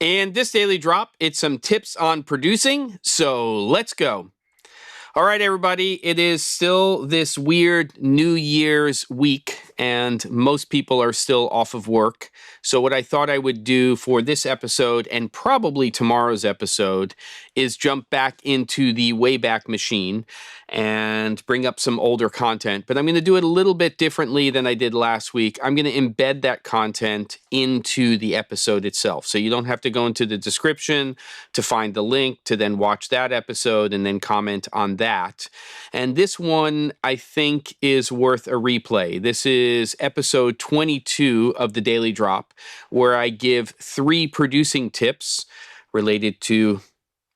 And this daily drop, it's some tips on producing, so let's go. All right, everybody, it is still this weird New Year's week, and most people are still off of work. So what I thought I would do for this episode, and probably tomorrow's episode, is jump back into the Wayback Machine and bring up some older content. But I'm going to do it a little bit differently than I did last week. I'm going to embed that content into the episode itself. So you don't have to go into the description to find the link to then watch that episode and then comment on that. And this one, I think, is worth a replay. This is episode 22 of the Daily Drop, where I give 3 producing tips related to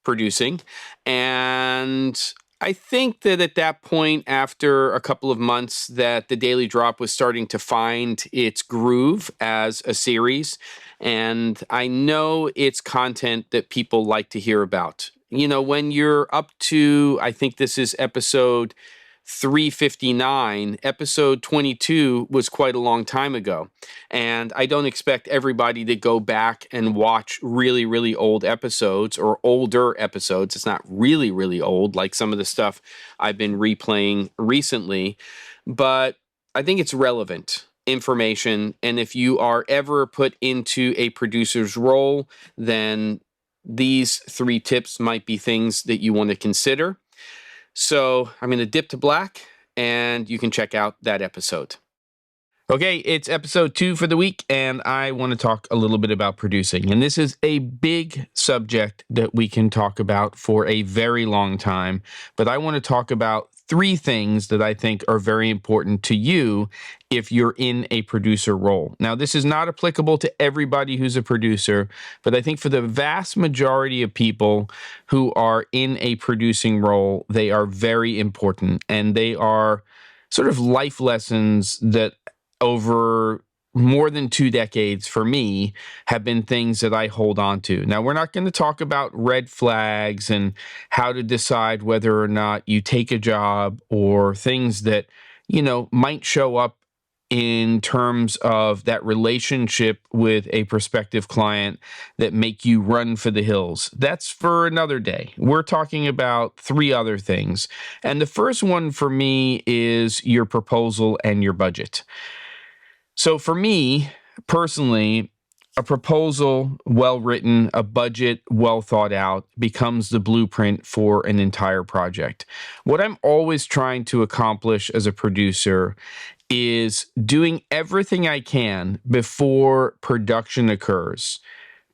producing. And I think that at that point, after a couple of months, that the Daily Drop was starting to find its groove as a series. And I know it's content that people like to hear about. You know, when you're up to, I think this is episode 359, episode 22 was quite a long time ago. And I don't expect everybody to go back and watch really, really old episodes or older episodes. It's not really, really old, like some of the stuff I've been replaying recently. But I think it's relevant information. And if you are ever put into a producer's role, then these 3 tips might be things that you want to consider. So I'm going to dip to black, and you can check out that episode. Okay, it's episode 2 for the week, and I want to talk a little bit about producing. And this is a big subject that we can talk about for a very long time, but I want to talk about 3 things that I think are very important to you if you're in a producer role. Now, this is not applicable to everybody who's a producer, but I think for the vast majority of people who are in a producing role, they are very important, and they are sort of life lessons that over more than 2 decades for me have been things that I hold on to. Now, we're not going to talk about red flags and how to decide whether or not you take a job or things that, you know, might show up in terms of that relationship with a prospective client that make you run for the hills. That's for another day. We're talking about 3 other things. And the first one for me is your proposal and your budget. So for me, personally, a proposal well written, a budget well thought out becomes the blueprint for an entire project. What I'm always trying to accomplish as a producer is doing everything I can before production occurs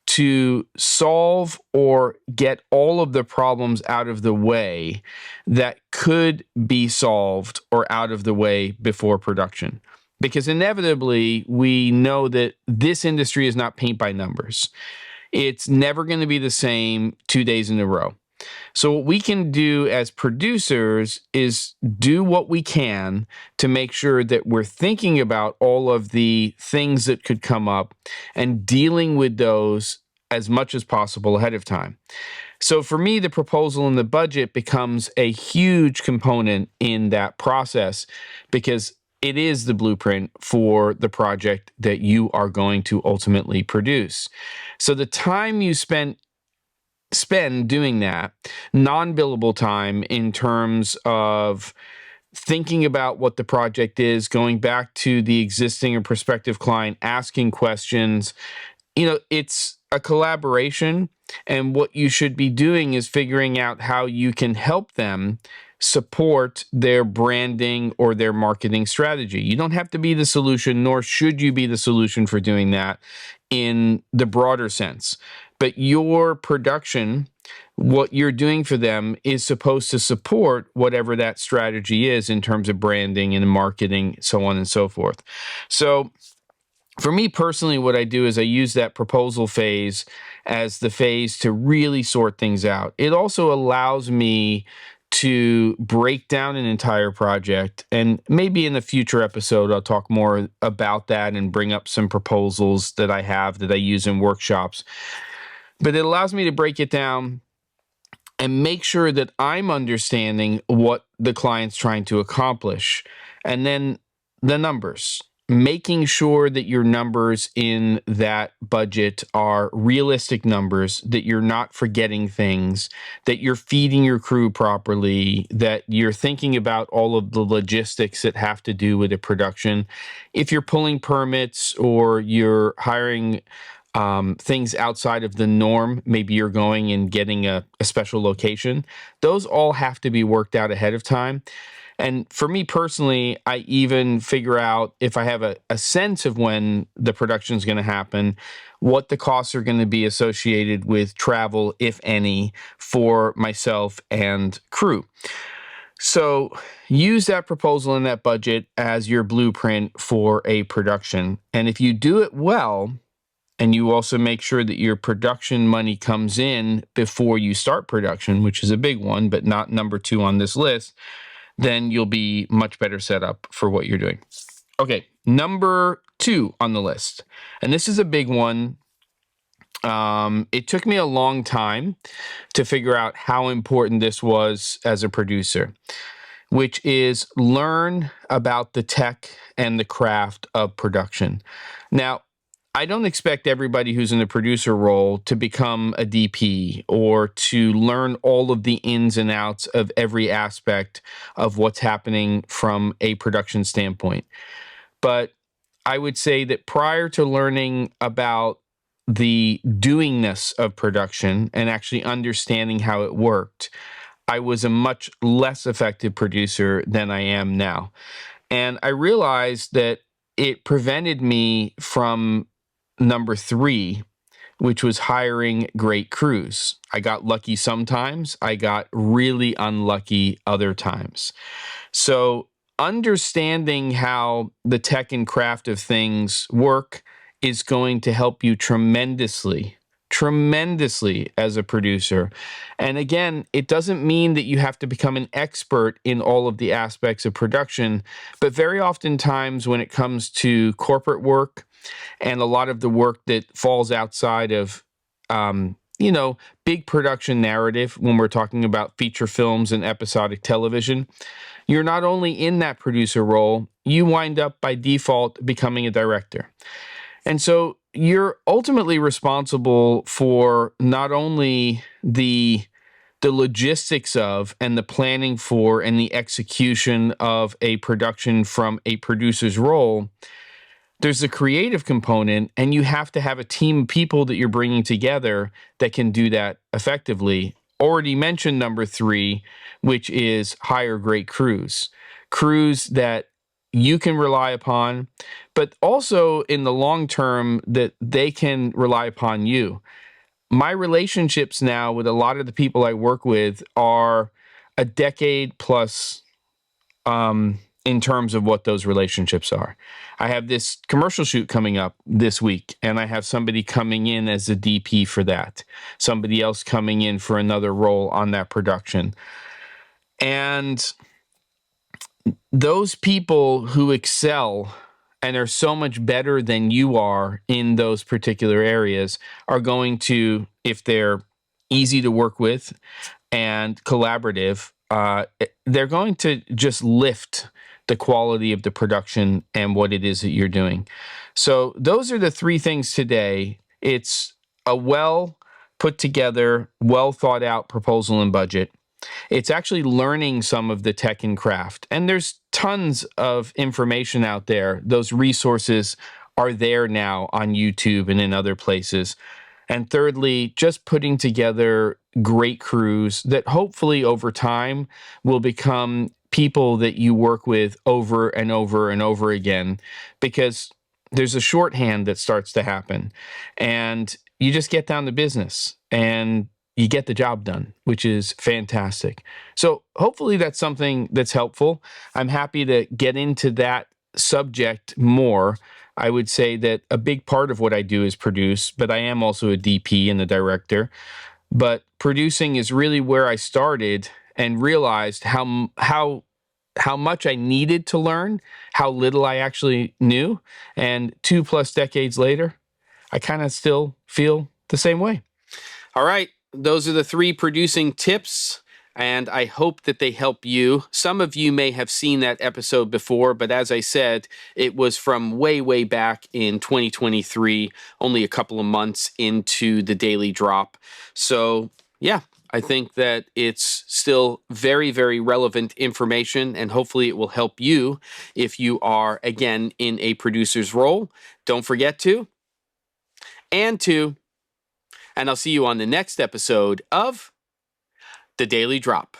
to solve or get all of the problems out of the way that could be solved or out of the way before production. Because inevitably, we know that this industry is not paint by numbers. It's never going to be the same 2 days in a row. So what we can do as producers is do what we can to make sure that we're thinking about all of the things that could come up and dealing with those as much as possible ahead of time. So for me, the proposal and the budget becomes a huge component in that process because it is the blueprint for the project that you are going to ultimately produce. So the time you spend doing that, non-billable time in terms of thinking about what the project is, going back to the existing or prospective client, asking questions, you know, it's a collaboration. And what you should be doing is figuring out how you can help them support their branding or their marketing strategy. You don't have to be the solution, nor should you be the solution for doing that in the broader sense. But your production, what you're doing for them, is supposed to support whatever that strategy is in terms of branding and marketing, so on and so forth. So for me personally, what I do is I use that proposal phase as the phase to really sort things out. It also allows me to break down an entire project, and maybe in a future episode I'll talk more about that and bring up some proposals that I have that I use in workshops. But it allows me to break it down and make sure that I'm understanding what the client's trying to accomplish. And then the numbers. making sure that your numbers in that budget are realistic numbers, that you're not forgetting things, that you're feeding your crew properly, that you're thinking about all of the logistics that have to do with a production. If you're pulling permits or you're hiring things outside of the norm, maybe you're going and getting a special location, those all have to be worked out ahead of time. And for me personally, I even figure out, if I have a sense of when the production is going to happen, what the costs are going to be associated with travel, if any, for myself and crew. So use that proposal and that budget as your blueprint for a production. And if you do it well, and you also make sure that your production money comes in before you start production, which is a big one, but not number 2 on this list, then you'll be much better set up for what you're doing. Okay, number 2 on the list, and this is a big one. It took me a long time to figure out how important this was as a producer, which is learn about the tech and the craft of production. Now, I don't expect everybody who's in the producer role to become a DP or to learn all of the ins and outs of every aspect of what's happening from a production standpoint. But I would say that prior to learning about the doingness of production and actually understanding how it worked, I was a much less effective producer than I am now. And I realized that it prevented me from number 3, which was hiring great crews. I got lucky sometimes. I got really unlucky other times. So understanding how the tech and craft of things work is going to help you tremendously as a producer. And again, it doesn't mean that you have to become an expert in all of the aspects of production, but very oftentimes when it comes to corporate work and a lot of the work that falls outside of, big production narrative, when we're talking about feature films and episodic television, you're not only in that producer role, you wind up by default becoming a director. And so you're ultimately responsible for not only the logistics of and the planning for and the execution of a production from a producer's role. There's a creative component, and you have to have a team of people that you're bringing together that can do that effectively. Already mentioned number 3, which is hire great crews. Crews that you can rely upon, but also in the long term that they can rely upon you. My relationships now with a lot of the people I work with are a decade plus in terms of what those relationships are. I have this commercial shoot coming up this week, and I have somebody coming in as a DP for that, somebody else coming in for another role on that production. And those people who excel and are so much better than you are in those particular areas are going to, if they're easy to work with and collaborative, they're going to just lift the quality of the production and what it is that you're doing. So those are the 3 things today. It's a well put together, well thought out proposal and budget. It's actually learning some of the tech and craft. And there's tons of information out there. Those resources are there now on YouTube and in other places. And thirdly, just putting together great crews that hopefully over time will become people that you work with over and over and over again, because there's a shorthand that starts to happen. And you just get down to business and you get the job done, which is fantastic. So hopefully that's something that's helpful. I'm happy to get into that subject more. I would say that a big part of what I do is produce, but I am also a DP and a director. But producing is really where I started and realized how much I needed to learn, how little I actually knew. And 2+ decades later, I kind of still feel the same way. All right. Those are the 3 producing tips. and I hope that they help you. Some of you may have seen that episode before, but as I said, it was from way, way back in 2023, only a couple of months into the daily drop. So yeah, I think that it's still very, very relevant information, and hopefully it will help you if you are, again, in a producer's role. Don't forget to, and I'll see you on the next episode of The Daily Drop.